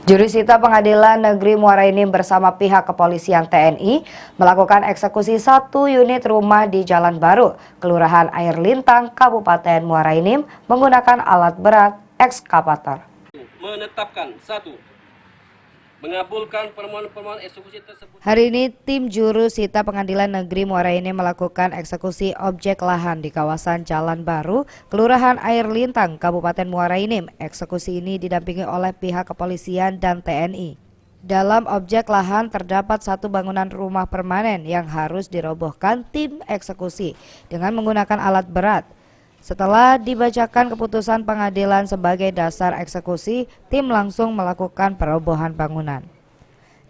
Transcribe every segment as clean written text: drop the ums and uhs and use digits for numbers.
Jurusita Pengadilan Negeri Muara Enim bersama pihak kepolisian TNI melakukan eksekusi satu unit rumah di Jalan Baru, Kelurahan Air Lintang, Kabupaten Muara Enim menggunakan alat berat ekskavator. Menetapkan mengabulkan permohonan eksekusi tersebut. Hari ini tim Jurusita Pengadilan Negeri Muara Enim melakukan eksekusi objek lahan di kawasan Jalan Baru, Kelurahan Air Lintang, Kabupaten Muara Enim. Eksekusi ini didampingi oleh pihak kepolisian dan TNI. Dalam objek lahan terdapat satu bangunan rumah permanen yang harus dirobohkan tim eksekusi dengan menggunakan alat berat. Setelah dibacakan keputusan pengadilan sebagai dasar eksekusi, tim langsung melakukan perobohan bangunan.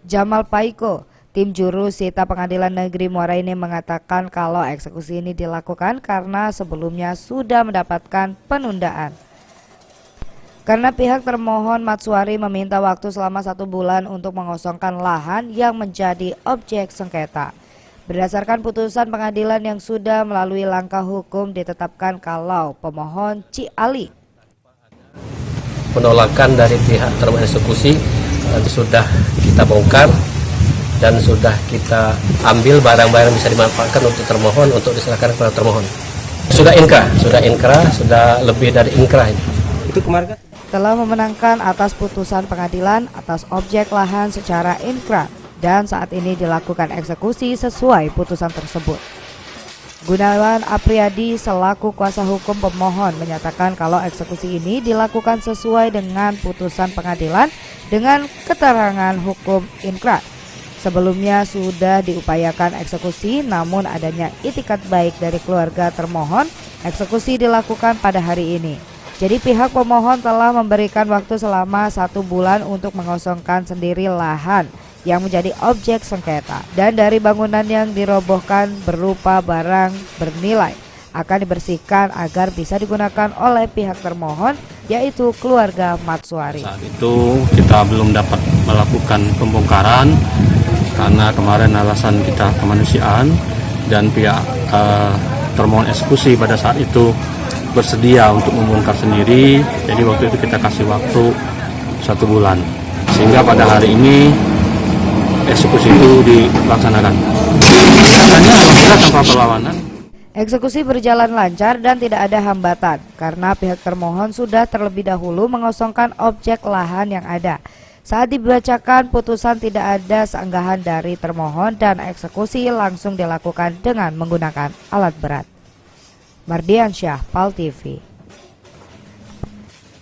Jamal Paiko, tim Jurusita Pengadilan Negeri Muara Enim mengatakan kalau eksekusi ini dilakukan karena sebelumnya sudah mendapatkan penundaan. Karena pihak termohon Matswari meminta waktu selama 1 bulan untuk mengosongkan lahan yang menjadi objek sengketa. Berdasarkan putusan pengadilan yang sudah melalui langkah hukum ditetapkan kalau pemohon Ci Ali. Penolakan dari pihak termohon eksekusi sudah kita bongkar dan sudah kita ambil barang-barang bisa dimanfaatkan untuk termohon untuk diserahkan kepada termohon. Sudah inkrah, sudah lebih dari inkrah ini. Itu kemarin telah memenangkan atas putusan pengadilan atas objek lahan secara inkrah. Dan saat ini dilakukan eksekusi sesuai putusan tersebut. Gunawan Apriyadi selaku kuasa hukum pemohon menyatakan kalau eksekusi ini dilakukan sesuai dengan putusan pengadilan dengan keterangan hukum inkrah. Sebelumnya sudah diupayakan eksekusi, namun adanya itikat baik dari keluarga termohon, eksekusi dilakukan pada hari ini. Jadi pihak pemohon telah memberikan waktu selama 1 bulan untuk mengosongkan sendiri lahan yang menjadi objek sengketa, dan dari bangunan yang dirobohkan berupa barang bernilai akan dibersihkan agar bisa digunakan oleh pihak termohon, yaitu keluarga Matswari. Saat itu kita belum dapat melakukan pembongkaran karena kemarin alasan kita kemanusiaan, dan pihak termohon eksekusi pada saat itu bersedia untuk membongkar sendiri. Jadi waktu itu kita kasih waktu 1 bulan, sehingga pada hari ini eksekusi itu dilaksanakan. Katanya alhamdulillah tanpa perlawanan. Eksekusi berjalan lancar dan tidak ada hambatan karena pihak termohon sudah terlebih dahulu mengosongkan objek lahan yang ada. Saat dibacakan putusan tidak ada seanggahan dari termohon dan eksekusi langsung dilakukan dengan menggunakan alat berat. Mardiansyah, PAL TV.